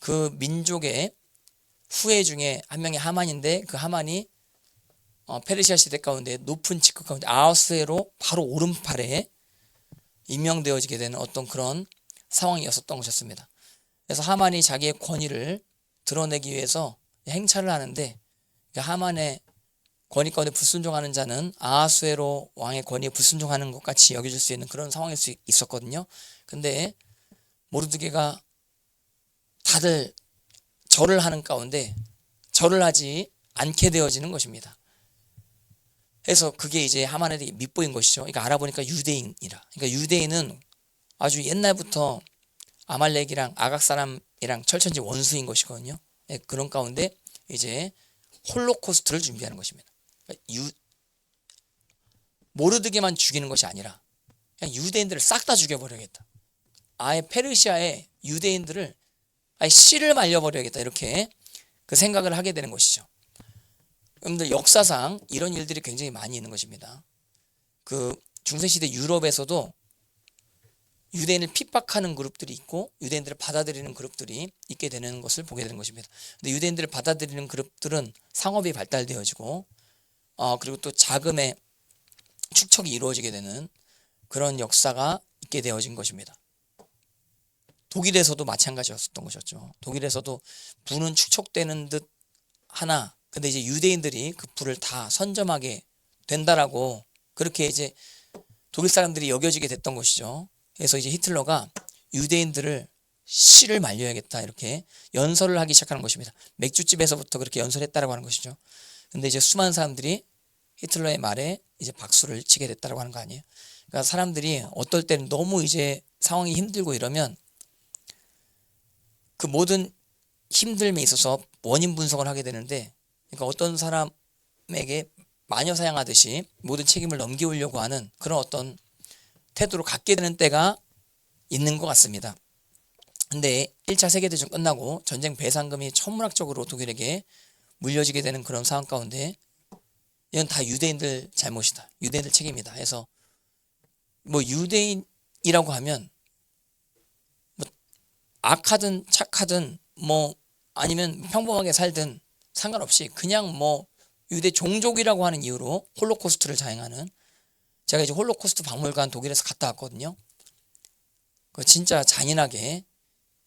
그 민족의 후예 중에 한 명이 하만인데 그 하만이 페르시아 시대 가운데 높은 직급 가운데 아하스웨로 바로 오른팔에 임명되어지게 되는 어떤 그런 상황이었었던 것이었습니다. 그래서 하만이 자기의 권위를 드러내기 위해서 행차를 하는데 하만의 권위 가운데 불순종하는 자는 아하스웨로 왕의 권위에 불순종하는 것 같이 여겨질 수 있는 그런 상황일 수 있었거든요. 근데 모르드게가 다들 절을 하는 가운데 절을 하지 않게 되어지는 것입니다. 그래서 그게 이제 하만에게 밉보인 것이죠. 그러니까 알아보니까 유대인이라. 그러니까 유대인은 아주 옛날부터 아말렉이랑 아각 사람이랑 철천지 원수인 것이거든요. 그런 가운데 이제 홀로코스트를 준비하는 것입니다. 그러니까 모르드게만 죽이는 것이 아니라 그냥 유대인들을 싹 다 죽여버려야겠다. 아예 페르시아의 유대인들을 아예 씨를 말려버려야겠다. 이렇게 그 생각을 하게 되는 것이죠. 여러분들 역사상 이런 일들이 굉장히 많이 있는 것입니다. 그 중세시대 유럽에서도 유대인을 핍박하는 그룹들이 있고 유대인들을 받아들이는 그룹들이 있게 되는 것을 보게 되는 것입니다. 근데 유대인들을 받아들이는 그룹들은 상업이 발달되어지고 그리고 또 자금의 축척이 이루어지게 되는 그런 역사가 있게 되어진 것입니다. 독일에서도 마찬가지였었던 것이었죠. 독일에서도 부는 축적되는 듯 하나 근데 이제 유대인들이 그 부를 다 선점하게 된다라고 그렇게 이제 독일 사람들이 여겨지게 됐던 것이죠. 그래서 이제 히틀러가 유대인들을 씨를 말려야겠다 이렇게 연설을 하기 시작하는 것입니다. 맥주집에서부터 그렇게 연설했다라고 하는 것이죠. 근데 이제 수많은 사람들이 히틀러의 말에 이제 박수를 치게 됐다라고 하는 거 아니에요. 그러니까 사람들이 어떨 때는 너무 이제 상황이 힘들고 이러면 그 모든 힘듦에 있어서 원인 분석을 하게 되는데 그러니까 어떤 사람에게 마녀 사냥하듯이 모든 책임을 넘기려고 하는 그런 어떤 태도를 갖게 되는 때가 있는 것 같습니다. 근데 1차 세계대전 끝나고 전쟁 배상금이 천문학적으로 독일에게 물려지게 되는 그런 상황 가운데 이건 다 유대인들 잘못이다. 유대인들 책임이다. 해서 뭐 유대인이라고 하면 뭐 악하든 착하든 뭐 아니면 평범하게 살든 상관없이 그냥 뭐 유대 종족이라고 하는 이유로 홀로코스트를 자행하는 제가 이제 홀로코스트 박물관 독일에서 갔다 왔거든요. 그 진짜 잔인하게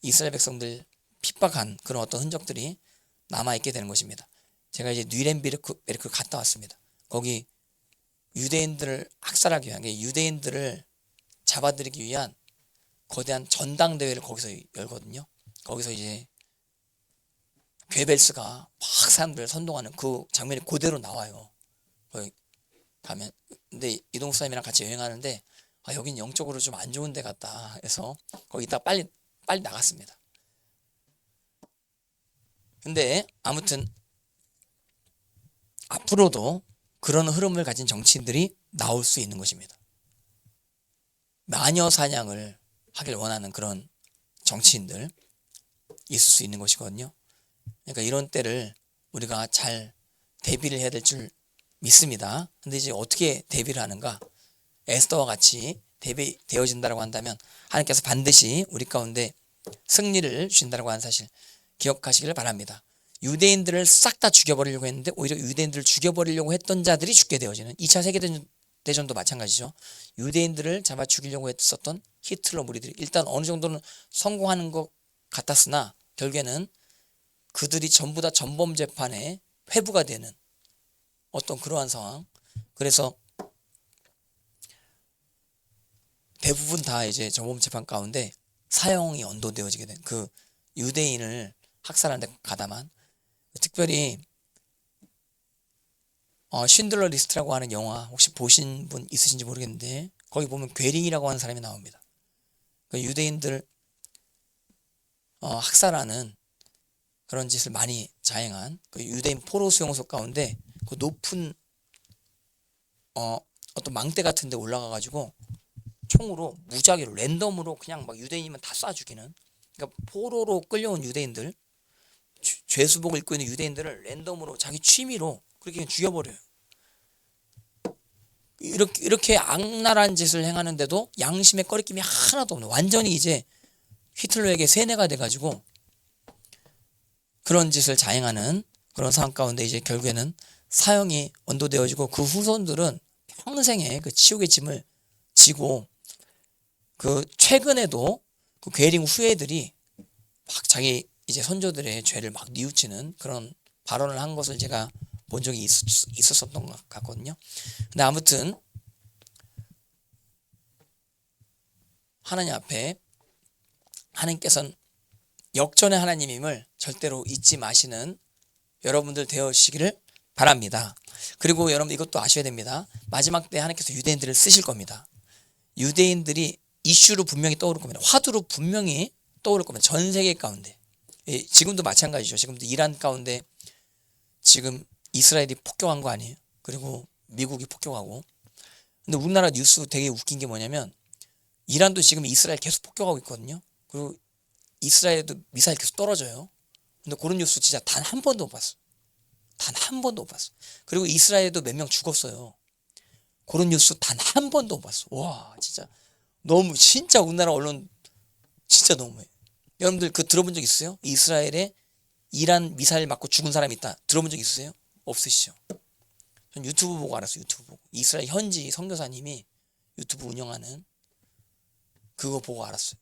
이스라엘 백성들 핍박한 그런 어떤 흔적들이 남아있게 되는 것입니다. 제가 이제 뉘렌베르크 갔다 왔습니다. 거기 유대인들을 학살하기 위한 유대인들을 잡아들이기 위한 거대한 전당대회를 거기서 열거든요. 거기서 이제 괴벨스가 막 사람들을 선동하는 그 장면이 그대로 나와요. 거기 가면 근데 이동욱 사님이랑 같이 여행하는데 여긴 영적으로 좀 안 좋은 데 같다 해서 거기 있다가 빨리 나갔습니다. 근데 아무튼 앞으로도 그런 흐름을 가진 정치인들이 나올 수 있는 것입니다. 마녀 사냥을 하길 원하는 그런 정치인들 있을 수 있는 것이거든요. 그러니까 이런 때를 우리가 잘 대비를 해야 될 줄 믿습니다. 근데 이제 어떻게 대비를 하는가? 에스더와 같이 대비되어진다고 한다면 하나님께서 반드시 우리 가운데 승리를 주신다고 하는 사실 기억하시기를 바랍니다. 유대인들을 싹 다 죽여버리려고 했는데 오히려 유대인들을 죽여버리려고 했던 자들이 죽게 되어지는 2차 세계대전도 마찬가지죠. 유대인들을 잡아 죽이려고 했었던 히틀러 무리들이 일단 어느 정도는 성공하는 것 같았으나 결국에는 그들이 전부 다 전범 재판에 회부가 되는 어떤 그러한 상황. 그래서 대부분 다 이제 전범 재판 가운데 사형이 언도되어지게 된 그 유대인을 학살하는 데 가담한 특별히 쉰들러 리스트라고 하는 영화 혹시 보신 분 있으신지 모르겠는데 거기 보면 괴링이라고 하는 사람이 나옵니다. 그 유대인들 학살하는 그런 짓을 많이 자행한 그 유대인 포로 수용소 가운데 그 높은 어떤 망대 같은 데 올라가 가지고 총으로 무작위로 랜덤으로 그냥 막 유대인이면 다 쏴 죽이는 그러니까 포로로 끌려온 유대인들 죄수복을 입고 있는 유대인들을 랜덤으로 자기 취미로 그렇게 죽여버려요. 이렇게 악랄한 짓을 행하는데도 양심의 꺼리낌이 하나도 없는 완전히 이제 히틀러에게 세뇌가 돼가지고 그런 짓을 자행하는 그런 상황 가운데 이제 결국에는 사형이 언도되어지고 그 후손들은 평생에 그 치욕의 짐을 지고 그 최근에도 그 괴링 후예들이 막 자기 이제 선조들의 죄를 막 뉘우치는 그런 발언을 한 것을 제가 본 적이 있었던 것 같거든요. 근데 아무튼 하나님 앞에 하나님께서는 역전의 하나님임을 절대로 잊지 마시는 여러분들 되어시기를 바랍니다. 그리고 여러분 이것도 아셔야 됩니다. 마지막 때 하나님께서 유대인들을 쓰실 겁니다. 유대인들이 이슈로 분명히 떠오를 겁니다. 화두로 분명히 떠오를 겁니다. 전 세계 가운데. 지금도 마찬가지죠. 지금도 이란 가운데 지금 이스라엘이 폭격한 거 아니에요? 그리고 미국이 폭격하고. 근데 우리나라 뉴스 되게 웃긴 게 뭐냐면 이란도 지금 이스라엘 계속 폭격하고 있거든요. 그리고 이스라엘도 미사일 계속 떨어져요. 근데 그런 뉴스 진짜 단 한 번도 못 봤어. 단 한 번도 못 봤어. 그리고 이스라엘도 몇 명 죽었어요. 그런 뉴스 단 한 번도 못 봤어. 와, 진짜 너무, 진짜 우리나라 언론 진짜 너무해. 여러분들 그 들어본 적 있어요? 이스라엘에 이란 미사일 맞고 죽은 사람이 있다. 들어본 적 있으세요? 없으시죠? 전 유튜브 보고 알았어요. 유튜브 보고. 이스라엘 현지 선교사님이 유튜브 운영하는 그거 보고 알았어요.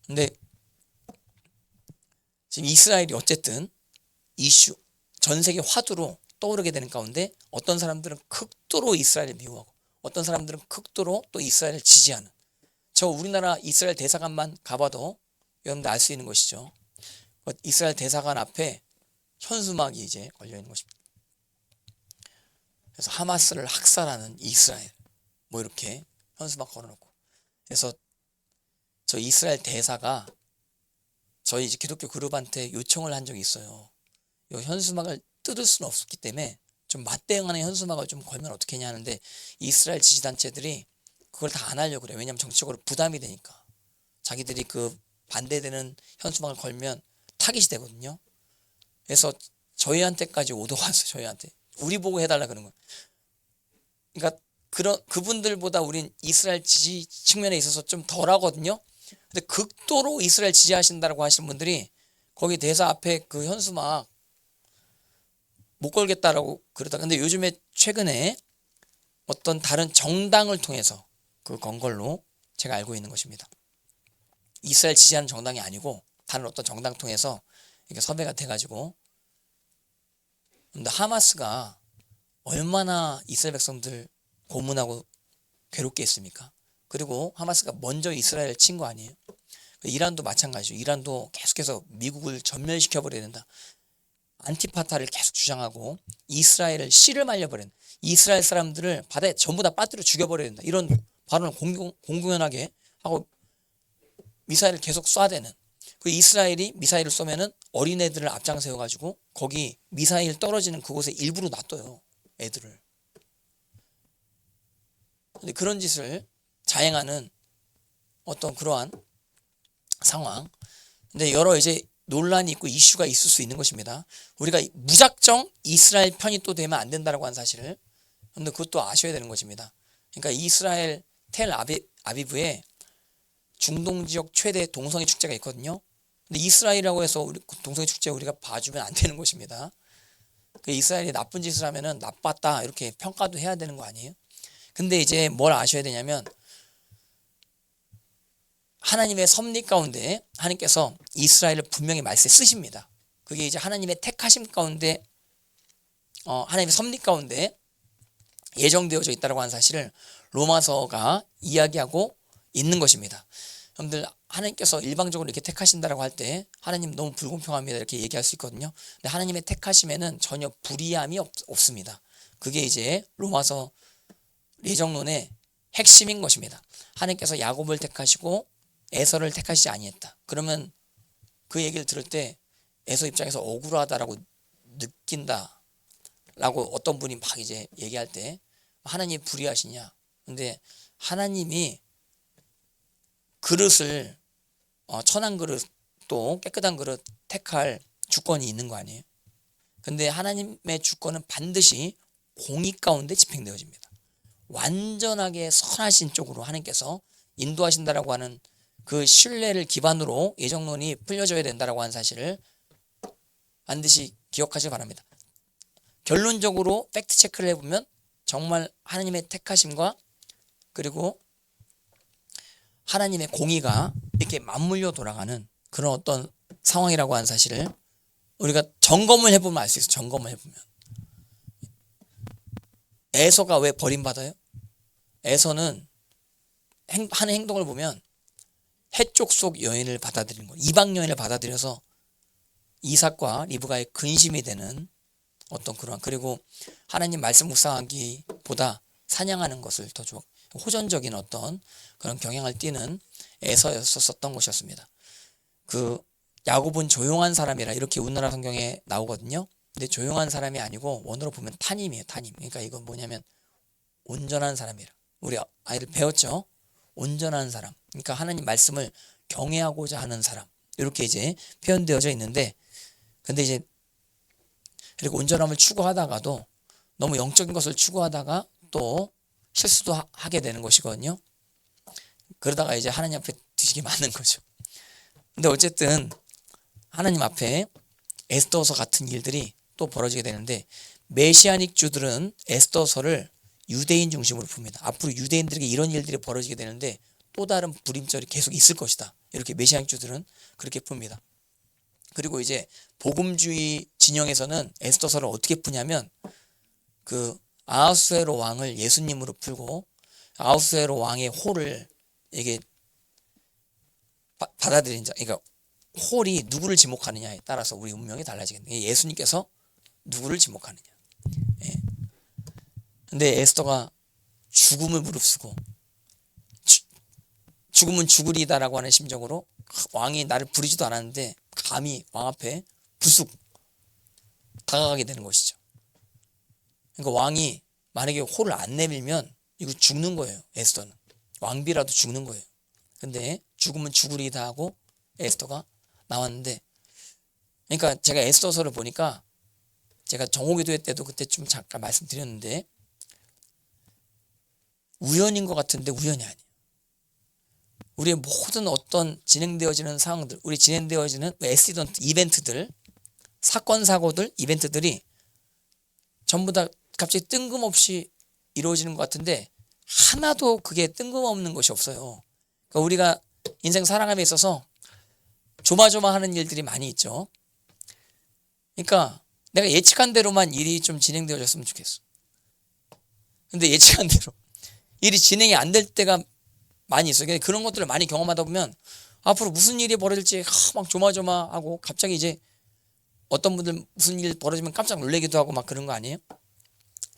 근데 지금 이스라엘이 어쨌든 이슈, 전 세계 화두로 떠오르게 되는 가운데 어떤 사람들은 극도로 이스라엘을 미워하고 어떤 사람들은 극도로 또 이스라엘을 지지하는, 저 우리나라 이스라엘 대사관만 가봐도 여러분들 알 수 있는 것이죠. 이스라엘 대사관 앞에 현수막이 이제 걸려있는 것입니다. 그래서 하마스를 학살하는 이스라엘 뭐 이렇게 현수막 걸어놓고, 그래서 저 이스라엘 대사가 저희 이제 기독교 그룹한테 요청을 한 적이 있어요. 이 현수막을 뜯을 수는 없었기 때문에 좀 맞대응하는 현수막을 좀 걸면 어떻게 하냐 하는데 이스라엘 지지단체들이 그걸 다 안 하려고 그래요. 왜냐하면 정치적으로 부담이 되니까. 자기들이 그 반대되는 현수막을 걸면 타깃이 되거든요. 그래서 저희한테까지 오도가 왔어요. 저희한테 우리 보고 해달라 그런 거예요. 그러니까 그분들보다 우린 이스라엘 지지 측면에 있어서 좀 덜하거든요. 근데 극도로 이스라엘 지지하신다고 하시는 분들이 거기 대사 앞에 그 현수막 못 걸겠다라고 그러다. 근데 요즘에 최근에 어떤 다른 정당을 통해서 그 건 걸로 제가 알고 있는 것입니다. 이스라엘 지지하는 정당이 아니고 다른 어떤 정당 통해서 이렇게 섭외가 돼가지고. 근데 하마스가 얼마나 이스라엘 백성들 고문하고 괴롭게 했습니까? 그리고 하마스가 먼저 이스라엘을 친 거 아니에요? 이란도 마찬가지죠. 이란도 계속해서 미국을 전멸시켜버려야 된다. 안티파타를 계속 주장하고 이스라엘을 씨를 말려버리는, 이스라엘 사람들을 바다에 전부 다 빠뜨려 죽여버려야 된다. 이런 발언을 공공연하게 하고 미사일을 계속 쏴대는, 그 이스라엘이 미사일을 쏘면은 어린애들을 앞장 세워가지고 거기 미사일 떨어지는 그곳에 일부러 놔둬요. 애들을. 근데 그런 짓을 자행하는 어떤 그러한 상황. 근데 여러 이제 논란이 있고 이슈가 있을 수 있는 것입니다. 우리가 무작정 이스라엘 편이 또 되면 안 된다라고 하는 사실을, 근데 그것도 아셔야 되는 것입니다. 그러니까 이스라엘 텔 아비브에 중동 지역 최대 동성애 축제가 있거든요. 근데 이스라엘이라고 해서 우리 동성애 축제 우리가 봐주면 안 되는 것입니다. 그 이스라엘이 나쁜 짓을 하면은 나빴다 이렇게 평가도 해야 되는 거 아니에요? 근데 이제 뭘 아셔야 되냐면 하나님의 섭리 가운데 하나님께서 이스라엘을 분명히 말씀에 쓰십니다. 그게 이제 하나님의 택하심 가운데 하나님의 섭리 가운데 예정되어져 있다고 하는 사실을 로마서가 이야기하고 있는 것입니다. 여러분들 하나님께서 일방적으로 이렇게 택하신다라고 할 때 하나님 너무 불공평합니다 이렇게 얘기할 수 있거든요. 근데 하나님의 택하심에는 전혀 불이함이 없습니다. 그게 이제 로마서 예정론의 핵심인 것입니다. 하나님께서 야곱을 택하시고 에서를 택하시지 아니했다. 그러면 그 얘기를 들을 때 에서 입장에서 억울하다라고 느낀다 라고 어떤 분이 막 이제 얘기할 때 하나님이 불의하시냐. 근데 하나님이 그릇을 천한 그릇 또 깨끗한 그릇 택할 주권이 있는 거 아니에요? 근데 하나님의 주권은 반드시 공의 가운데 집행되어집니다. 완전하게 선하신 쪽으로 하나님께서 인도하신다라고 하는 그 신뢰를 기반으로 예정론이 풀려져야 된다라고 하는 사실을 반드시 기억하시기 바랍니다. 결론적으로 팩트 체크를 해보면 정말 하나님의 택하심과 그리고 하나님의 공의가 이렇게 맞물려 돌아가는 그런 어떤 상황이라고 하는 사실을 우리가 점검을 해보면 알 수 있어요. 점검을 해보면. 에서가 왜 버림받아요? 에서는 하는 행동을 보면 해쪽 속 여인을 받아들이는 거예요. 이방 여인을 받아들여서 이삭과 리브가의 근심이 되는 어떤 그런, 그리고 하나님 말씀 묵상하기보다 사냥하는 것을 더 좋아, 호전적인 어떤 그런 경향을 띠는 에서였었던 것이었습니다. 그 야곱은 조용한 사람이라 이렇게 우리나라 성경에 나오거든요. 근데 조용한 사람이 아니고 원어로 보면 타님이에요. 타님. 그러니까 이건 뭐냐면 온전한 사람이라. 우리 아이들 배웠죠? 온전한 사람. 그러니까 하나님 말씀을 경외하고자 하는 사람. 이렇게 이제 표현되어져 있는데, 근데 이제 그리고 온전함을 추구하다가도 너무 영적인 것을 추구하다가 또 실수도 하게 되는 것이거든요. 그러다가 이제 하나님 앞에 뒤지게 맞는 거죠. 근데 어쨌든 하나님 앞에 에스더서 같은 일들이 또 벌어지게 되는데, 메시아닉 주들은 에스더서를 유대인 중심으로 풉니다. 앞으로 유대인들에게 이런 일들이 벌어지게 되는데 또 다른 불임절이 계속 있을 것이다. 이렇게 메시아닉 주들은 그렇게 풉니다. 그리고 이제 복음주의 진영에서는 에스더서를 어떻게 푸냐면 그 아하수에로 왕을 예수님으로 풀고 아하수에로 왕의 홀을 이게 받아들인 자, 그러니까 홀이 누구를 지목하느냐에 따라서 우리 운명이 달라지겠네. 예수님께서 누구를 지목하느냐. 예. 근데 에스더가 죽음을 무릅쓰고 죽음은 죽으리다라고 하는 심정으로 왕이 나를 부리지도 않았는데 감히 왕 앞에 불쑥 다가가게 되는 것이죠. 그러니까 왕이 만약에 홀을 안 내밀면 이거 죽는 거예요. 에스더는 왕비라도 죽는 거예요. 근데 죽으면 죽으리다 하고 에스더가 나왔는데, 그러니까 제가 에스더서를 보니까 제가 정오기도회 때도 그때 좀 잠깐 말씀드렸는데 우연인 것 같은데 우연이 아니에요. 우리의 모든 어떤 진행되어지는 상황들, 우리 진행되어지는 액시던트, 이벤트들, 사건, 사고들, 이벤트들이 전부 다 갑자기 뜬금없이 이루어지는 것 같은데 하나도 그게 뜬금없는 것이 없어요. 그러니까 우리가 인생 살아감에 있어서 조마조마하는 일들이 많이 있죠. 그러니까 내가 예측한 대로만 일이 좀 진행되어졌으면 좋겠어. 근데 예측한 대로 일이 진행이 안 될 때가 많이 있어요. 그런 것들을 많이 경험하다 보면 앞으로 무슨 일이 벌어질지 막 조마조마하고 갑자기 이제 어떤 분들 무슨 일 벌어지면 깜짝 놀래기도 하고 막 그런 거 아니에요?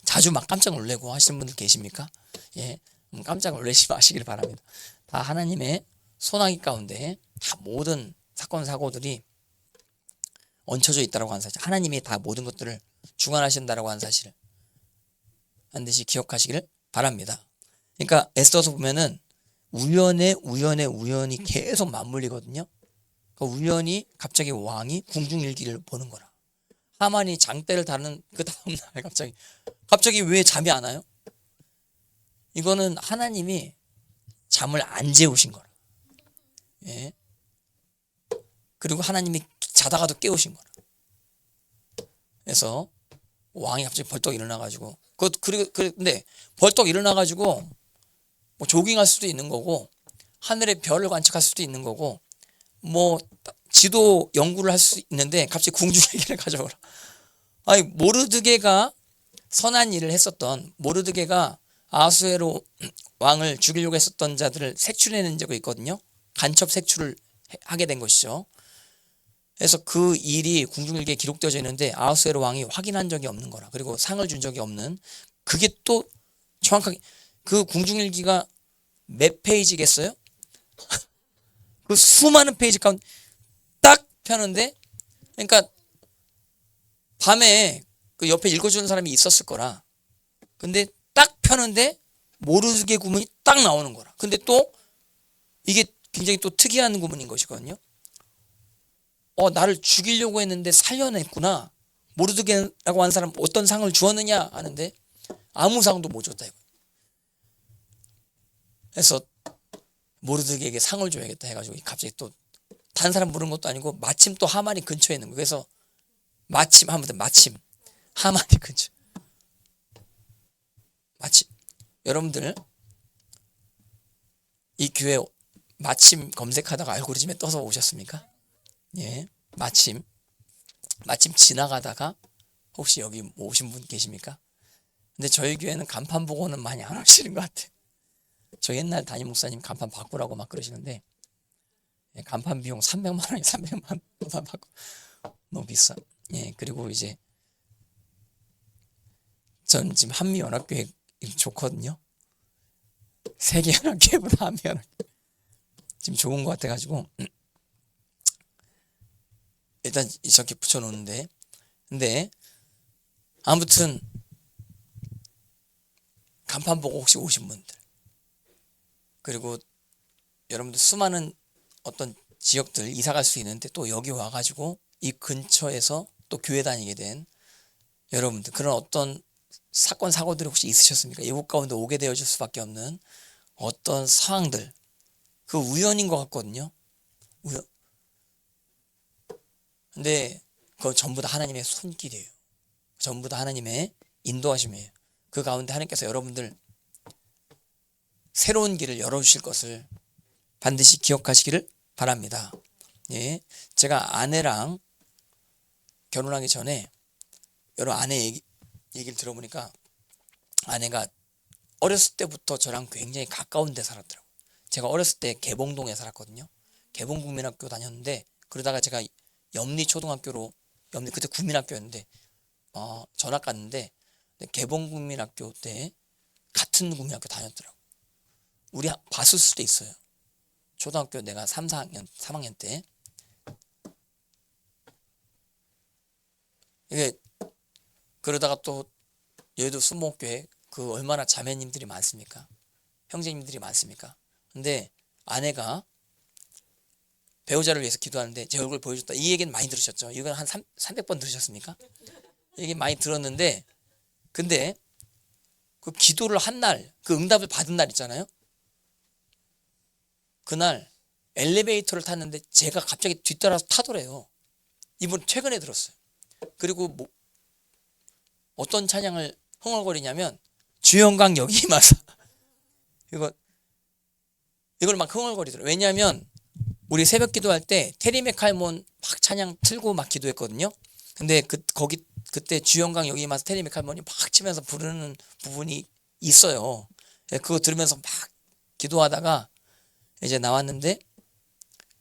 자주 막 깜짝 놀래고 하시는 분들 계십니까? 예, 깜짝 놀라지 마시길 바랍니다. 다 하나님의 소나기 가운데 다 모든 사건 사고들이 얹혀져 있다고 하는 사실, 하나님이 다 모든 것들을 주관하신다라고 하는 사실을 반드시 기억하시기를 바랍니다. 그러니까 에스더서 보면은 우연이 계속 맞물리거든요. 그러니까 우연히 갑자기 왕이 궁중일기를 보는 거라. 하만이 장대를 다는 그 다음날 갑자기 왜 잠이 안 와요? 이거는 하나님이 잠을 안 재우신 거라. 예. 그리고 하나님이 자다가도 깨우신 거라. 그래서 왕이 갑자기 벌떡 일어나가지고 근데 벌떡 일어나가지고 뭐 조깅할 수도 있는 거고 하늘의 별을 관측할 수도 있는 거고 뭐 지도 연구를 할 수 있는데 갑자기 궁중일기를 가져오라. 아니 모르드게가 선한 일을 했었던, 모르드게가 아하수에로 왕을 죽이려고 했었던 자들을 색출해낸 적이 있거든요. 간첩 색출을 하게 된 것이죠. 그래서 그 일이 궁중일기에 기록되어져 있는데 아하수에로 왕이 확인한 적이 없는 거라. 그리고 상을 준 적이 없는, 그게 또 정확하게 그 궁중일기가 몇 페이지겠어요? 그 수많은 페이지 가운데 딱 펴는데, 그러니까 밤에 그 옆에 읽어주는 사람이 있었을 거라. 근데 딱 펴는데 모르드게 구문이 딱 나오는 거라. 근데 또 이게 굉장히 또 특이한 구문인 것이거든요. 나를 죽이려고 했는데 살려냈구나. 모르드게라고 하는 사람 어떤 상을 주었느냐 하는데 아무 상도 못 줬다 이거. 그래서 모르드게에게 상을 줘야겠다 해가지고 갑자기 또 다른 사람 부른 것도 아니고 마침 또 하만이 근처에 있는 거예요. 그래서 마침 하마니 근처. 마침 여러분들 이 교회 마침 검색하다가 알고리즘에 떠서 오셨습니까? 예, 마침 지나가다가 혹시 여기 오신 분 계십니까? 근데 저희 교회는 간판 보고는 많이 안 오시는 것 같아요. 저 옛날 담임 목사님 간판 바꾸라고 막 그러시는데 예, 간판 비용 300만 원이 300만 원 받고 너무 비싸. 예, 그리고 이제 전 지금 한미연합교회 좋거든요. 세계연합교회보다 한미연합교회 지금 좋은 것 같아가지고 일단 이렇게 붙여놓는데, 근데 아무튼 간판 보고 혹시 오신 분들, 그리고 여러분들 수많은 어떤 지역들 이사 갈 수 있는데 또 여기 와가지고 이 근처에서 또 교회 다니게 된 여러분들, 그런 어떤 사건 사고들이 혹시 있으셨습니까? 이곳 가운데 오게 되어질 수밖에 없는 어떤 상황들, 그 우연인 것 같거든요. 우연. 근데 그거 전부 다 하나님의 손길이에요. 전부 다 하나님의 인도하심이에요. 그 가운데 하나님께서 여러분들 새로운 길을 열어주실 것을 반드시 기억하시기를 바랍니다. 예, 제가 아내랑 결혼하기 전에 여러 아내 얘기를 들어보니까 아내가 어렸을 때부터 저랑 굉장히 가까운 데 살았더라고요. 제가 어렸을 때 개봉동에 살았거든요. 개봉국민학교 다녔는데 그러다가 제가 염리초등학교로, 그때 국민학교였는데 전학 갔는데 개봉국민학교 때 같은 국민학교 다녔더라고요. 우리 봤을 수도 있어요. 초등학교 내가 3학년 때. 이게 그러다가 또 여의도 순복교회 그 얼마나 자매님들이 많습니까? 형제님들이 많습니까? 근데 아내가 배우자를 위해서 기도하는데 제 얼굴 보여줬다. 이 얘기는 많이 들으셨죠? 이건 한 300번 들으셨습니까? 얘기 많이 들었는데, 근데 그 기도를 한 날, 그 응답을 받은 날 있잖아요. 그날 엘리베이터를 탔는데 제가 갑자기 뒤따라서 타더래요. 이분 최근에 들었어요. 그리고 뭐 어떤 찬양을 흥얼거리냐면 주영광 여기 임하사 이걸 막 흥얼거리더라고요. 왜냐하면 우리 새벽 기도할 때 테리 맥칼몬 막 찬양 틀고 막 기도했거든요. 근데 그때 주영광 여기 임하사 테리 맥칼몬이 막 치면서 부르는 부분이 있어요. 그거 들으면서 막 기도하다가 이제 나왔는데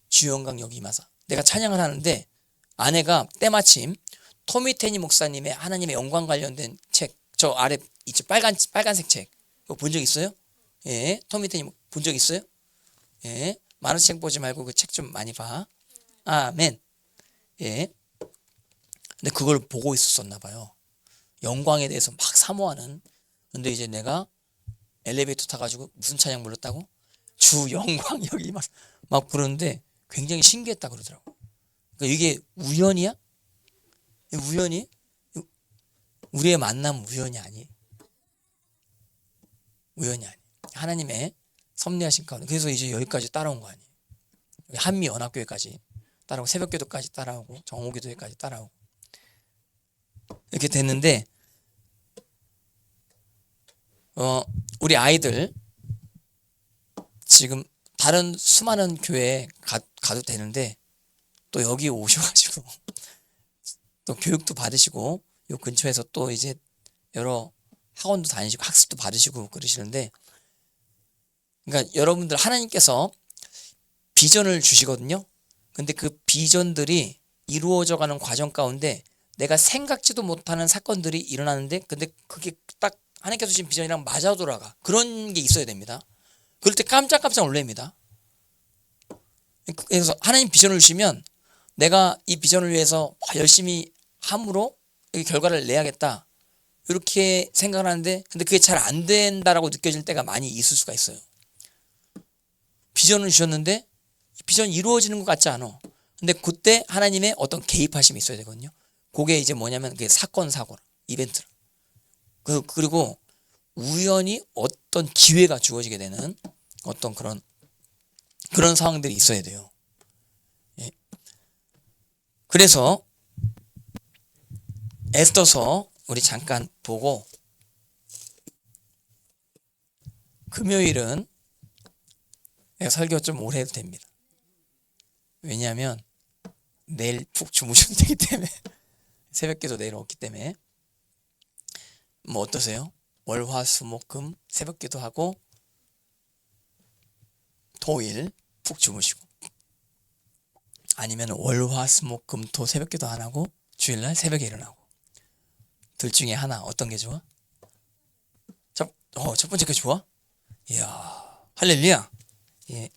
주영광 여기 임하사 내가 찬양을 하는데 아내가 때마침 토미 테니 목사님의 하나님의 영광 관련된 책, 저 아래 있죠, 빨간색 책, 그거 본 적 있어요? 예, 토미 테니 본 적 있어요? 예, 많은 책 보지 말고 그 책 좀 많이 봐. 아멘. 예. 근데 그걸 보고 있었나 봐요. 영광에 대해서 막 사모하는. 근데 이제 내가 엘리베이터 타가지고 무슨 찬양 불렀다고? 주 영광 여기 막 부르는데 굉장히 신기했다 그러더라고. 그러니까 이게 우연이야? 우연이? 우리의 만남 우연이 아니. 우연이 아니. 하나님의 섭리하신 가운데. 그래서 이제 여기까지 따라온 거 아니에요. 한미연합교회까지 따라오고 새벽기도까지 따라오고 정오기도회까지 따라오고 이렇게 됐는데 우리 아이들 지금 다른 수많은 교회에 가도 되는데 또 여기 오셔가지고 또 교육도 받으시고 요 근처에서 또 이제 여러 학원도 다니시고 학습도 받으시고 그러시는데, 그러니까 여러분들 하나님께서 비전을 주시거든요. 근데 그 비전들이 이루어져 가는 과정 가운데 내가 생각지도 못하는 사건들이 일어나는데 근데 그게 딱 하나님께서 주신 비전이랑 맞아 돌아가. 그런 게 있어야 됩니다. 그럴 때 깜짝깜짝 놀랍니다. 그래서 하나님 비전을 주시면 내가 이 비전을 위해서 열심히 함으로 결과를 내야겠다 이렇게 생각을 하는데 근데 그게 잘 안 된다라고 느껴질 때가 많이 있을 수가 있어요. 비전을 주셨는데 비전이 이루어지는 것 같지 않아. 근데 그때 하나님의 어떤 개입하심이 있어야 되거든요. 그게 이제 뭐냐면 그게 사건 사고 이벤트라. 그리고 우연히 어떤 기회가 주어지게 되는 어떤 그런 상황들이 있어야 돼요. 예. 그래서 에스더서 우리 잠깐 보고 금요일은 설교 좀 오래 해도 됩니다. 왜냐하면 내일 푹 주무셔도 되기 때문에 새벽기도 내일 없기 때문에. 뭐 어떠세요? 월, 화, 수, 목, 금 새벽기도 하고 토일 푹 주무시고, 아니면 월, 화, 수, 목, 금, 토 새벽기도 안 하고 주일날 새벽에 일어나고, 둘 중에 하나 어떤 게 좋아? 첫 번째 게 좋아? 이야, 할렐루야. 예.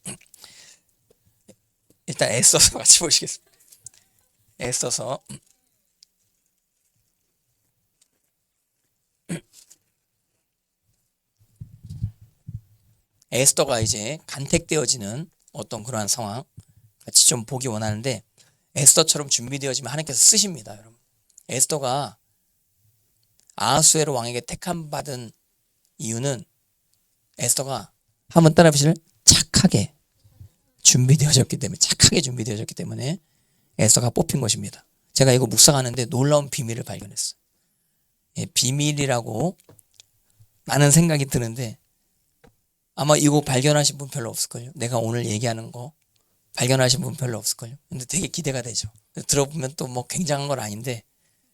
일단 애써서 같이 보시겠습니다. 애써서 에스더가 이제 간택되어지는 어떤 그러한 상황 같이 좀 보기 원하는데, 에스더처럼 준비되어지면 하나님께서 쓰십니다, 여러분. 에스더가 아하수에로 왕에게 택함 받은 이유는 에스더가 한번 따라 보시면 착하게 준비되어졌기 때문에 에스더가 뽑힌 것입니다. 제가 이거 묵상하는데 놀라운 비밀을 발견했어요. 예, 비밀이라고 많은 생각이 드는데 아마 이거 발견하신 분 별로 없을걸요. 내가 오늘 얘기하는 거 발견하신 분 별로 없을걸요. 근데 되게 기대가 되죠. 들어보면 또 뭐 굉장한 건 아닌데,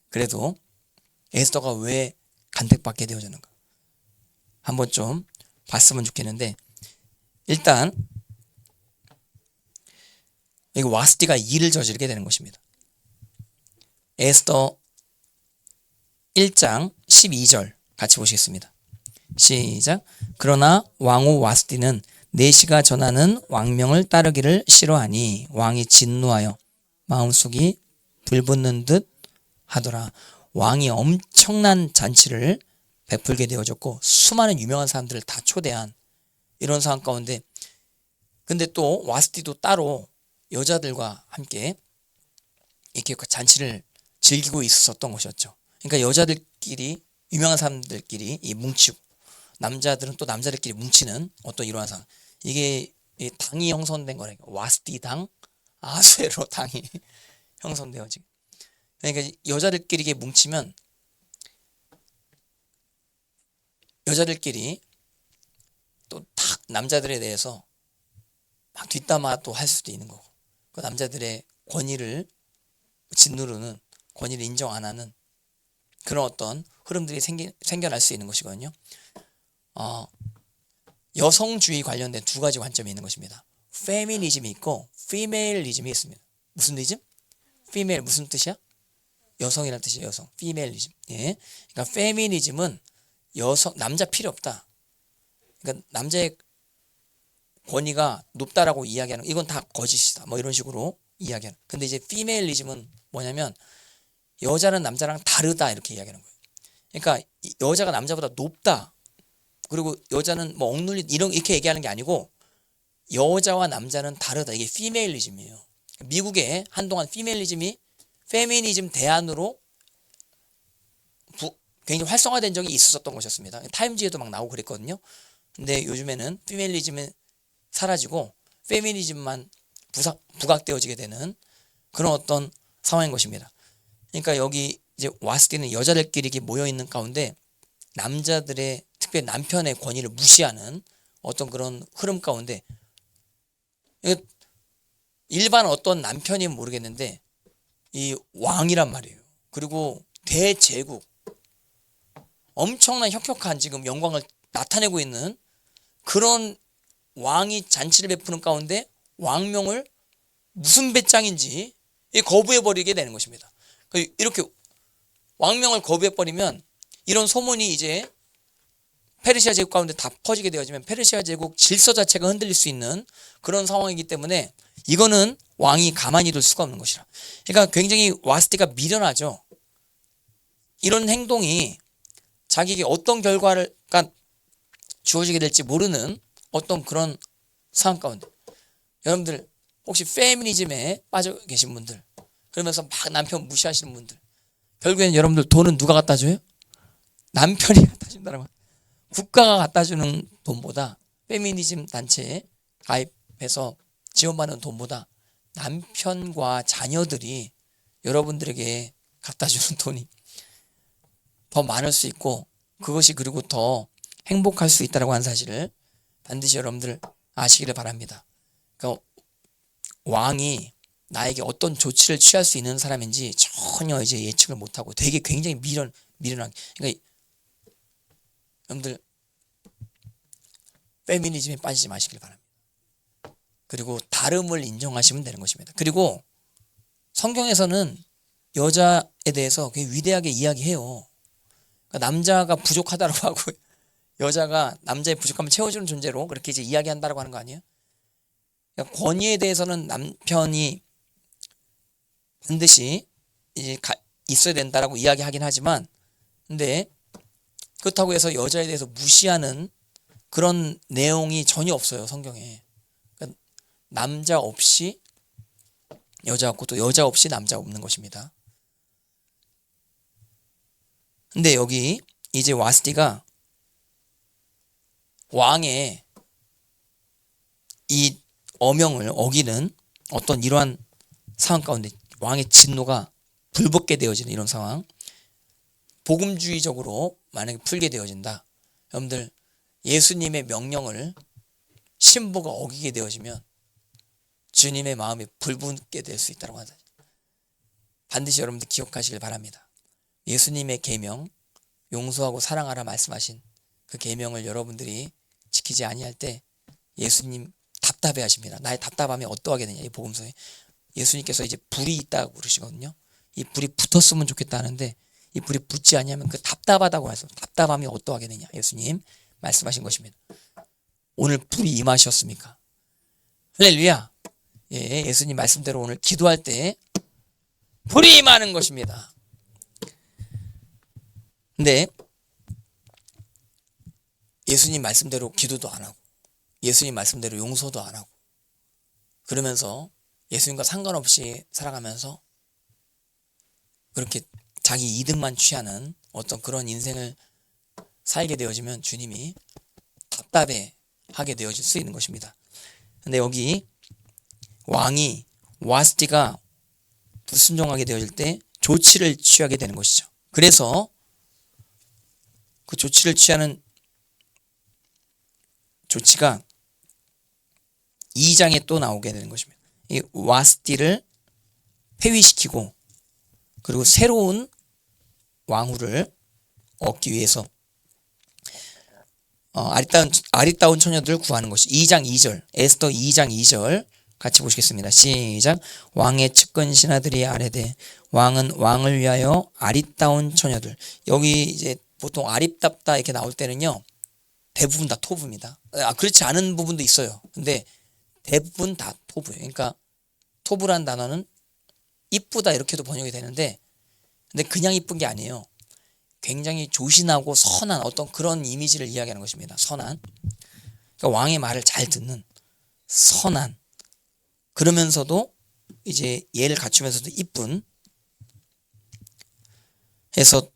그래도 에스더가 왜 간택받게 되어졌는가 한번 좀 봤으면 좋겠는데, 일단 이거 와스티가 일을 저지르게 되는 것입니다. 에스더 1장 12절 같이 보시겠습니다. 시작. 그러나 왕후 와스티는 내시가 전하는 왕명을 따르기를 싫어하니 왕이 진노하여 마음속이 불붙는 듯 하더라. 왕이 엄청난 잔치를 베풀게 되어졌고 수많은 유명한 사람들을 다 초대한 이런 상황 가운데, 근데 또 와스티도 따로 여자들과 함께 이렇게 잔치를 즐기고 있었던 것이었죠. 그러니까 여자들끼리, 유명한 사람들끼리 뭉치고, 남자들은 또 남자들끼리 뭉치는 어떤 이러한 상황. 이게 당이 형성된 거라니까. 와스티 당, 아수에로 당이 형성되어지고. 그러니까 여자들끼리 이게 뭉치면 여자들끼리 또 탁 남자들에 대해서 막 뒷담화도 할 수도 있는 거고, 그 남자들의 권위를 짓누르는, 권위를 인정 안 하는 그런 어떤 흐름들이 생겨날 수 있는 것이거든요. 여성주의 관련된 두 가지 관점이 있는 것입니다. 페미니즘이 있고 피메일리즘이 있습니다. 무슨 리즘? 피메일 무슨 뜻이야? 여성이라는 뜻이에요. 여성. 피메일리즘. 예. 그러니까 페미니즘은 남자 필요 없다. 그러니까 남자의 권위가 높다라고 이야기하는, 이건 다 거짓이다. 뭐 이런 식으로 이야기하는. 근데 이제 피메일리즘은 뭐냐면 여자는 남자랑 다르다 이렇게 이야기하는 거예요. 그러니까 여자가 남자보다 높다. 그리고 여자는 뭐 억눌리 이렇게 얘기하는 게 아니고 여자와 남자는 다르다. 이게 피메일리즘이에요. 미국에 한동안 피메일리즘이 페미니즘 대안으로 굉장히 활성화된 적이 있었던 것이었습니다. 타임지에도 막 나오고 그랬거든요. 근데 요즘에는 피메일리즘은 사라지고 페미니즘만 부각되어지게 되는 그런 어떤 상황인 것입니다. 그러니까 여기 이제 와스티는 여자들끼리 이렇게 모여 있는 가운데 남자들의, 특별히 남편의 권위를 무시하는 어떤 그런 흐름 가운데, 일반 어떤 남편이면 모르겠는데 이 왕이란 말이에요. 그리고 대제국, 엄청난 혁혁한 지금 영광을 나타내고 있는 그런 왕이 잔치를 베푸는 가운데 왕명을 무슨 배짱인지 거부해버리게 되는 것입니다. 이렇게 왕명을 거부해버리면 이런 소문이 이제 페르시아 제국 가운데 다 퍼지게 되어지면 페르시아 제국 질서 자체가 흔들릴 수 있는 그런 상황이기 때문에 이거는 왕이 가만히 둘 수가 없는 것이라. 그러니까 굉장히 와스티가 미련하죠. 이런 행동이 자기에게 어떤 결과가 주어지게 될지 모르는 어떤 그런 상황 가운데, 여러분들 혹시 페미니즘에 빠져 계신 분들, 그러면서 막 남편 무시하시는 분들, 결국에는 여러분들 돈은 누가 갖다 줘요? 남편이 갖다 준다는 말. 국가가 갖다 주는 돈보다, 페미니즘 단체에 가입해서 지원받는 돈보다 남편과 자녀들이 여러분들에게 갖다 주는 돈이 더 많을 수 있고 그것이 그리고 더 행복할 수 있다고 하는 사실을 반드시 여러분들 아시기를 바랍니다. 그러니까 왕이 나에게 어떤 조치를 취할 수 있는 사람인지 전혀 이제 예측을 못하고 되게 굉장히 미련하게. 그러니까 여러분들 페미니즘에 빠지지 마시길 바랍니다. 그리고 다름을 인정하시면 되는 것입니다. 그리고 성경에서는 여자에 대해서 굉장히 위대하게 이야기해요. 그러니까 남자가 부족하다고 하고 여자가 남자의 부족함을 채워주는 존재로 그렇게 이제 이야기한다고 하는 거 아니에요? 그러니까 권위에 대해서는 남편이 반드시 이제 있어야 된다라고 이야기하긴 하지만, 근데 그렇다고 해서 여자에 대해서 무시하는 그런 내용이 전혀 없어요, 성경에. 그러니까 남자 없이 여자 없고 또 여자 없이 남자 없는 것입니다. 근데 여기 이제 와스티가 왕의 이 어명을 어기는 어떤 이러한 상황 가운데 왕의 진노가 불붙게 되어지는 이런 상황, 복음주의적으로 만약에 풀게 되어진다. 여러분들 예수님의 명령을 신부가 어기게 되어지면 주님의 마음이 불붙게 될 수 있다고 하다. 반드시 여러분들 기억하시길 바랍니다. 예수님의 계명, 용서하고 사랑하라 말씀하신 그 계명을 여러분들이 지키지 아니할 때 예수님 답답해 하십니다. 나의 답답함이 어떠하게 되냐. 이 복음서에 예수님께서 이제 불이 있다고 그러시거든요. 이 불이 붙었으면 좋겠다 하는데 이 불이 붙지 않으면 그 답답하다고 해서 답답함이 어떠하게 되냐. 예수님 말씀하신 것입니다. 오늘 불이 임하셨습니까? 할렐루야. 예, 예수님 말씀대로 오늘 기도할 때 불이 임하는 것입니다. 근데 예수님 말씀대로 기도도 안 하고 예수님 말씀대로 용서도 안 하고 그러면서 예수님과 상관없이 살아가면서 그렇게 자기 이득만 취하는 어떤 그런 인생을 살게 되어지면 주님이 답답해 하게 되어질 수 있는 것입니다. 근데 여기 왕이 와스티가 불순종하게 되어질 때 조치를 취하게 되는 것이죠. 그래서 그 조치를 취하는 조치가 2장에 또 나오게 되는 것입니다. 이 와스티를 폐위시키고 그리고 새로운 왕후를 얻기 위해서 아리따운 처녀들을 구하는 것이 2장 2절 에스더 2장 2절 같이 보시겠습니다. 시작. 왕의 측근 신하들이 아뢰되 왕은 왕을 위하여 아리따운 처녀들. 여기 이제 보통 아립답다 이렇게 나올 때는요 대부분 다 토부입니다. 그렇지 않은 부분도 있어요. 근데 대부분 다 토부예요. 그러니까 토부란 단어는 이쁘다 이렇게도 번역이 되는데 근데 그냥 이쁜 게 아니에요. 굉장히 조신하고 선한 어떤 그런 이미지를 이야기하는 것입니다. 선한. 그러니까 왕의 말을 잘 듣는 선한. 그러면서도 이제 예를 갖추면서도 이쁜 해서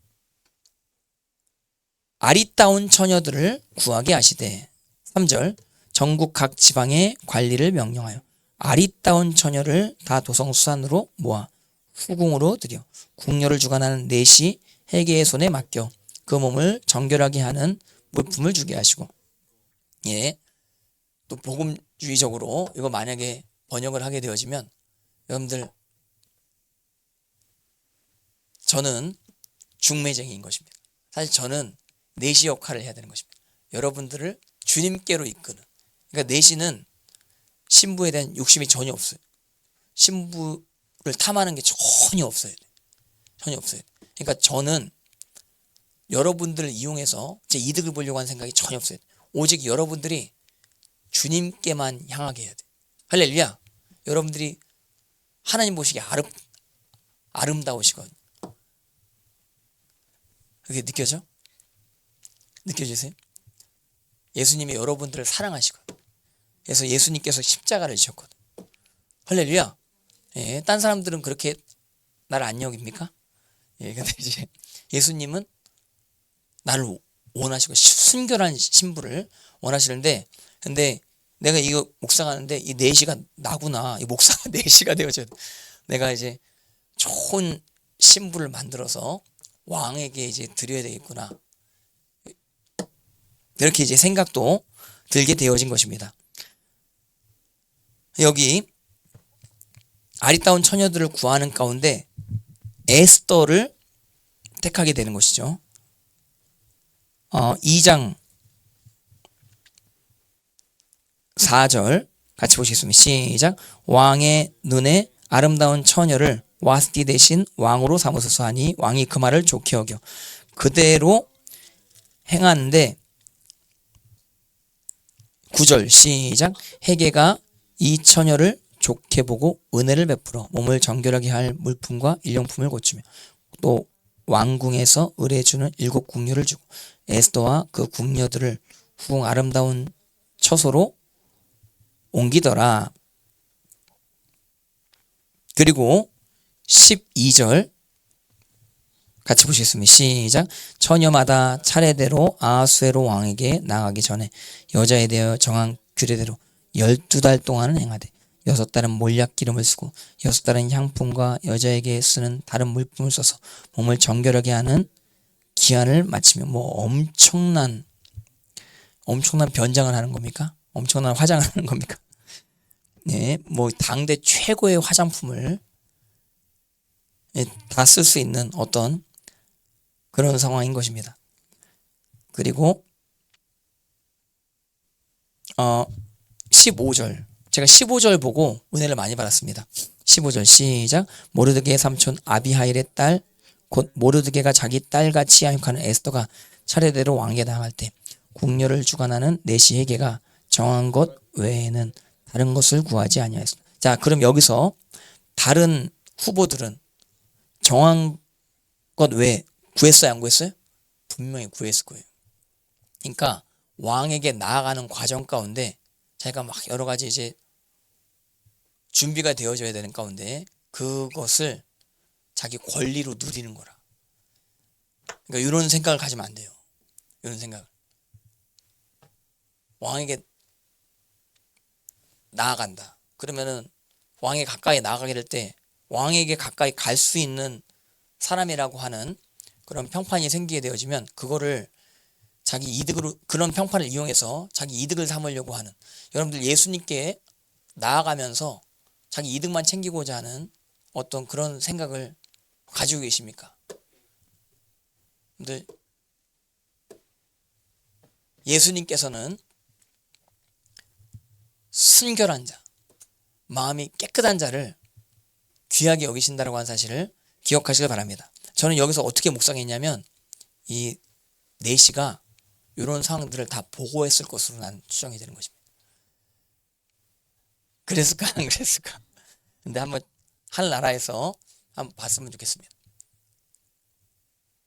아리따운 처녀들을 구하게 하시되 3절 전국 각 지방의 관리를 명령하여 아리따운 처녀를 다 도성수산으로 모아 후궁으로 들여 궁녀를 주관하는 넷이 해계의 손에 맡겨 그 몸을 정결하게 하는 물품을 주게 하시고. 예, 또 복음주의적으로 이거 만약에 번역을 하게 되어지면 여러분들 저는 중매쟁이인 것입니다. 사실 저는 내시 역할을 해야 되는 것입니다. 여러분들을 주님께로 이끄는. 그러니까 내시는 신부에 대한 욕심이 전혀 없어요. 신부를 탐하는 게 전혀 없어요. 전혀 없어요. 그러니까 저는 여러분들을 이용해서 제 이득을 보려고 하는 생각이 전혀 없어요. 오직 여러분들이 주님께만 향하게 해야 돼요. 할렐루야. 여러분들이 하나님 보시기에 아름다우시거든요. 그게 느껴져? 느껴지세요? 예수님이 여러분들을 사랑하시거든요. 그래서 예수님께서 십자가를 지셨거든요. 할렐루야. 예, 딴 사람들은 그렇게 나를 안 여깁니까? 예, 근데 이제 예수님은 나를 원하시고 순결한 신부를 원하시는데, 근데 내가 이거 묵상하는데 이 4시가 나구나. 이 목사가 4시가 되어져. 내가 이제 좋은 신부를 만들어서 왕에게 이제 드려야 되겠구나. 이렇게 이제 생각도 들게 되어진 것입니다. 여기 아리따운 처녀들을 구하는 가운데 에스더를 택하게 되는 것이죠. 2장 4절 같이 보시겠습니다. 시작. 왕의 눈에 아름다운 처녀를 와스티 대신 왕으로 삼으소서 하니 왕이 그 말을 좋게 여겨 그대로 행하는데 9절 시작. 헤게가 이 처녀를 좋게 보고 은혜를 베풀어 몸을 정결하게 할 물품과 일용품을 고치며 또 왕궁에서 의뢰주는 7 궁녀를 주고 에스더와 그 궁녀들을 후궁 아름다운 처소로 옮기더라. 그리고 12절 같이 보시겠습니다. 시작. 처녀마다 차례대로 아하수에로 왕에게 나가기 전에 여자에 대하여 정한 규례대로 12달 동안은 행하되 6달은 몰약 기름을 쓰고 6달은 향품과 여자에게 쓰는 다른 물품을 써서 몸을 정결하게 하는 기한을 마치며 엄청난 변장을 하는 겁니까? 엄청난 화장을 하는 겁니까? 네, 당대 최고의 화장품을 다 쓸 수 있는 어떤 그런 상황인 것입니다. 그리고 15절 제가 15절 보고 은혜를 많이 받았습니다. 15절 시작. 모르드게의 삼촌 아비하일의 딸 곧 모르드게가 자기 딸같이 양육하는 에스더가 차례대로 왕에게 나아갈 때 궁녀를 주관하는 내시 헤게가 정한 것 외에는 다른 것을 구하지 아니하였습니다. 자, 그럼 여기서 다른 후보들은 정한 것 외에 구했어요, 안 구했어요? 분명히 구했을 거예요. 그러니까 왕에게 나아가는 과정 가운데 자기가 막 여러 가지 이제 준비가 되어져야 되는 가운데 그것을 자기 권리로 누리는 거라. 그러니까 이런 생각을 가지면 안 돼요. 이런 생각을. 왕에게 나아간다. 그러면은 왕에 가까이 나아가게 될 때 왕에게 가까이 갈 수 있는 사람이라고 하는 그런 평판이 생기게 되어지면 그거를 자기 이득으로 그런 평판을 이용해서 자기 이득을 삼으려고 하는 여러분들 예수님께 나아가면서 자기 이득만 챙기고자 하는 어떤 그런 생각을 가지고 계십니까? 근데 예수님께서는 순결한 자, 마음이 깨끗한 자를 귀하게 여기신다라고 하는 사실을 기억하시길 바랍니다. 저는 여기서 어떻게 묵상했냐면 이 내시가 이런 상황들을 다 보고했을 것으로 난 추정이 되는 것입니다. 그랬을까 안 그랬을까? 근데 한번 하늘나라에서 한번 봤으면 좋겠습니다.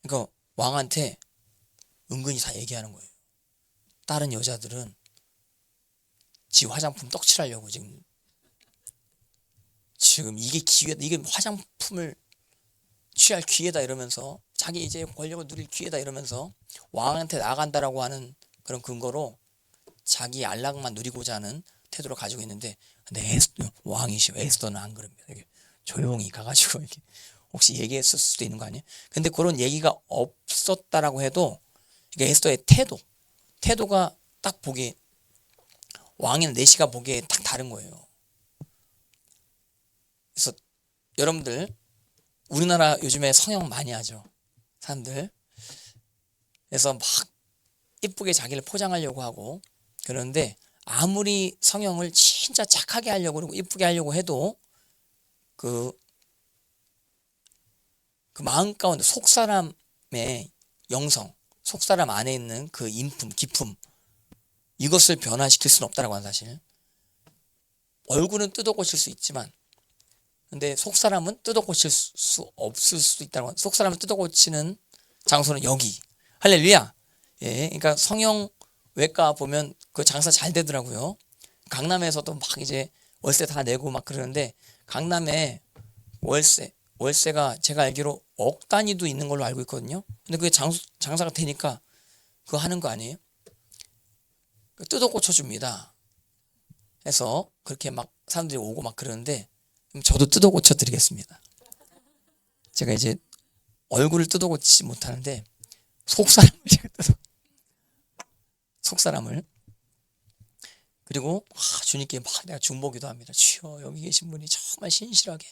그러니까 왕한테 은근히 다 얘기하는 거예요. 다른 여자들은 지 화장품 떡칠하려고 지금 이게 기회다, 이게 화장품을 취할 기회다 이러면서 자기 이제 권력을 누릴 기회다 이러면서 왕한테 나간다라고 하는 그런 근거로 자기 안락만 누리고자 하는 태도를 가지고 있는데, 근데 왕이시오. 에스더는 안 그럽니다. 이렇게 조용히 가가지고 이렇게 혹시 얘기했을 수도 있는 거 아니에요? 근데 그런 얘기가 없었다라고 해도 이게 에스더의 태도가 딱 보기에 왕인 내시가 보기에 딱 다른 거예요. 그래서 여러분들 우리나라 요즘에 성형 많이 하죠, 사람들. 그래서 막 이쁘게 자기를 포장하려고 하고 그러는데 아무리 성형을 진짜 착하게 하려고 그러고 이쁘게 하려고 해도 그 마음 가운데 속사람의 영성, 속사람 안에 있는 그 인품, 기품, 이것을 변화시킬 수는 없다라고 하는 사실. 얼굴은 뜯어 고칠 수 있지만 근데 속사람은 뜯어 고칠 수 없을 수도 있다고. 속사람을 뜯어 고치는 장소는 여기. 할렐루야. 예, 그러니까 성형외과 보면 그 장사 잘 되더라고요. 강남에서도 막 이제 월세 다 내고 막 그러는데 강남에 월세가 제가 알기로 억 단위도 있는 걸로 알고 있거든요. 근데 그게 장사가 되니까 그거 하는 거 아니에요? 뜯어 고쳐줍니다. 해서 그렇게 막 사람들이 오고 막 그러는데 저도 뜯어 고쳐 드리겠습니다. 제가 이제 얼굴을 뜯어고치지 못하는데 속사람을 제가 속사람을. 그리고 주님께 막 내가 중보기도 합니다. 주여, 여기 계신 분이 정말 신실하게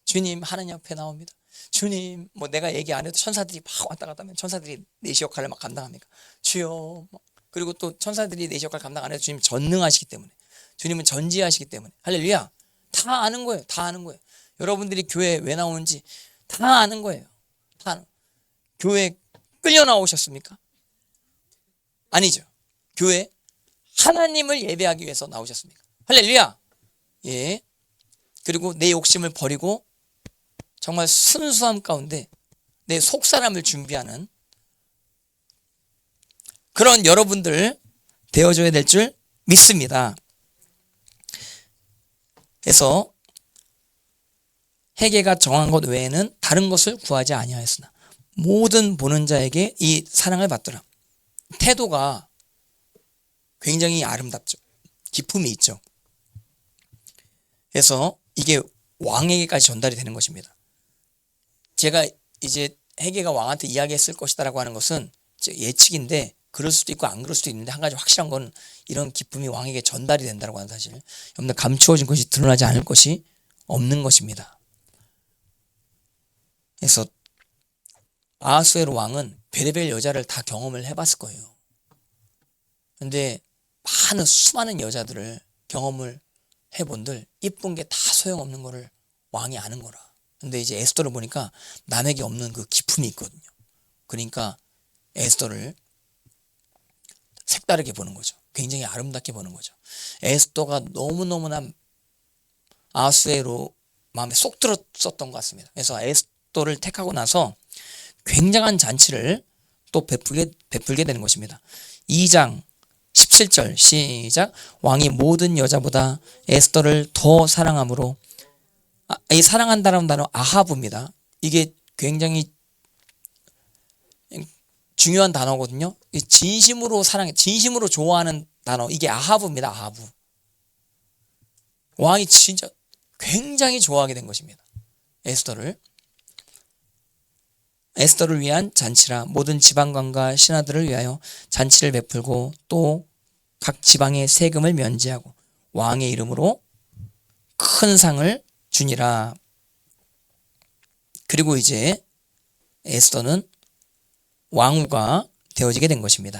주님 하나님 앞에 나옵니다. 주님, 뭐 내가 얘기 안 해도 천사들이 막 왔다 갔다 하면 천사들이 내시 역할을 막 감당합니까? 주여. 그리고 또 천사들이 내시 역할 감당 안 해도 주님 전능하시기 때문에, 주님은 전지하시기 때문에, 할렐루야. 다 아는 거예요. 다 아는 거예요. 여러분들이 교회 왜 나오는지 다 아는 거예요. 교회 끌려 나오셨습니까? 아니죠. 교회 하나님을 예배하기 위해서 나오셨습니까? 할렐루야. 예. 그리고 내 욕심을 버리고 정말 순수함 가운데 내 속사람을 준비하는 그런 여러분들 되어줘야 될 줄 믿습니다. 그래서 회개가 정한 것 외에는 다른 것을 구하지 아니하였으나 모든 보는 자에게 이 사랑을 받더라. 태도가 굉장히 아름답죠. 기품이 있죠. 그래서 이게 왕에게까지 전달이 되는 것입니다. 제가 이제 회개가 왕한테 이야기했을 것이다라고 하는 것은 예측인데, 그럴 수도 있고 안 그럴 수도 있는데, 한 가지 확실한 건 이런 기쁨이 왕에게 전달이 된다고 하는 사실. 여러분들, 감추어진 것이 드러나지 않을 것이 없는 것입니다. 그래서 아하수에로 왕은 별의별 여자를 다 경험을 해봤을 거예요. 근데 수많은 여자들을 경험을 해본들 이쁜 게 다 소용없는 거를 왕이 아는 거라. 근데 이제 에스더를 보니까 남에게 없는 그 기품이 있거든요. 그러니까 에스더를 색다르게 보는 거죠. 굉장히 아름답게 보는 거죠. 에스더가 너무너무나 아하수에로 마음에 쏙 들었었던 것 같습니다. 그래서 에스더를 택하고 나서 굉장한 잔치를 또 베풀게 되는 것입니다. 2장 17절 시작. 왕이 모든 여자보다 에스더를 더 사랑함으로, 이 사랑한다는 단어 아하브입니다. 이게 굉장히 중요한 단어거든요. 진심으로 사랑해, 진심으로 좋아하는 단어, 이게 아하브입니다. 아하브. 왕이 진짜 굉장히 좋아하게 된 것입니다. 에스더를 위한 잔치라. 모든 지방관과 신하들을 위하여 잔치를 베풀고 또 각 지방의 세금을 면제하고 왕의 이름으로 큰 상을 주니라. 그리고 이제 에스더는 왕후가 되어지게 된 것입니다.